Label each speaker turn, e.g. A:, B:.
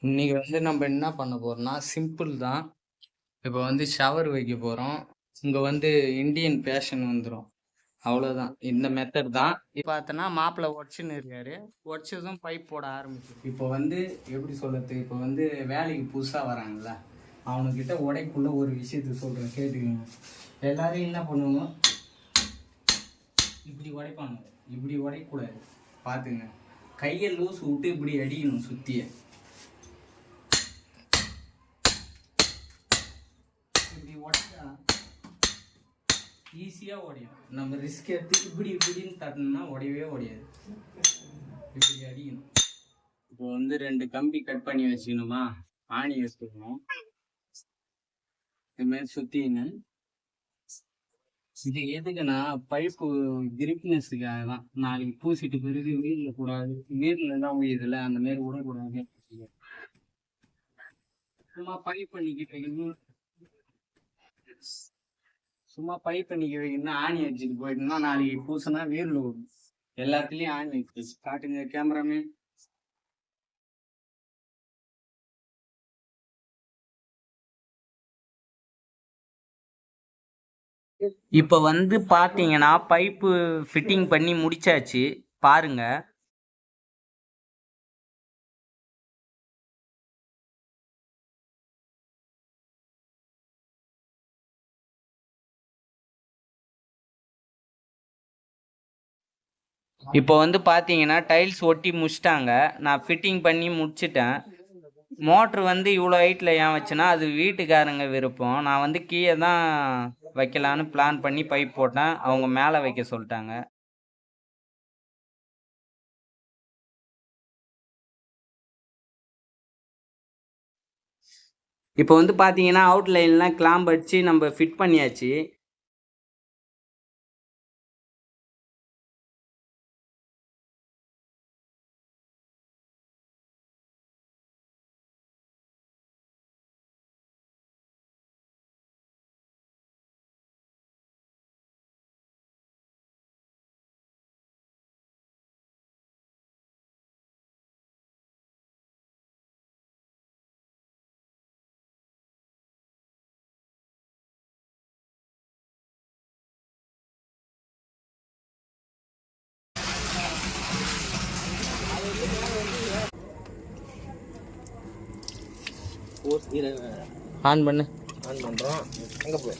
A: இன்னைக்கு வந்து நம்ம என்ன பண்ண போறோம்னா, சிம்பிள் தான். இப்போ வந்து ஷவர் வைக்க போறோம். இங்க வந்து இந்தியன் பேஷன் வந்துரும். அவ்வளோதான். இந்த மெத்தட் தான். இப்ப பார்த்தோன்னா மாப்பிள உடச்சுன்னு இருக்காரு. உடச்சதும் பைப் போட ஆரம்பிச்சிருக்கு. இப்போ வந்து எப்படி சொல்றது? இப்போ வந்து வேலைக்கு புதுசா வராங்கல்ல, அவனுக்கிட்ட உடைக்குள்ள ஒரு விஷயத்த சொல்றேன் கேட்டுக்கங்க. எல்லாரும் என்ன பண்ணுவோம்? இப்படி உடைப்பாங்க. இப்படி உடைக்கக்கூடாது. பார்த்துங்க. கையை லூஸ் விட்டு இப்படி அடிக்கணும் சுத்திய. இப்படி உடைச்சா ஈஸியாக உடையும். நம்ம ரிஸ்க் எடுத்து இப்படின்னு தட்டணும்னா உடையவே உடையாது. இப்படி அடிக்கணும். இப்போ வந்து 2 கம்பி கட் பண்ணி வச்சுக்கணுமா, ஆணி வச்சுக்கணும். இதுமாரி சுத்தின்னு இது எதுக்குன்னா பைப்பு கிரிப்னஸுக்காக தான். நாளைக்கு பூசிட்டு பிறகு வீர்ல கூடாது, வீர்ல தான் உயிதுல அந்த மாதிரி விடக்கூடாது. சும்மா பைப் பண்ணிக்கிட்டு வைக்கணும். சும்மா பைப் பண்ணிக்க வைக்கணும்னா ஆணி வச்சுட்டு போயிட்டோம்னா நாளைக்கு பூசினா வீர்ல விடும். எல்லாத்துலயும் ஆணி வச்சு காட்டுங்க கேமராமேன். இப்போ வந்து பார்த்தீங்கன்னா பைப்பு ஃபிட்டிங் பண்ணி முடிச்சாச்சு பாருங்க. இப்போ வந்து பார்த்தீங்கன்னா டைல்ஸ் ஒட்டி முடிச்சிட்டாங்க. நான் ஃபிட்டிங் பண்ணி முடிச்சிட்டேன். மோட்ரு வந்து இவ்வளோ ஹைட்டில் ஏன் வச்சேன்னா அது வீட்டுக்காரங்க விருப்பம். நான் வந்து கீழே தான் வைக்கலான்னு பிளான் பண்ணி பைப் போட்டேன். அவங்க மேலே வைக்க சொல்லிட்டாங்க. இப்போ வந்து பார்த்தீங்கன்னா அவுட்லைன்லாம் கிளாம்ப் அடிச்சு நம்ம ஃபிட் பண்ணியாச்சு. ஆன் பண்ணு.
B: ஆன் பண்ணுறோம். எங்கே போய்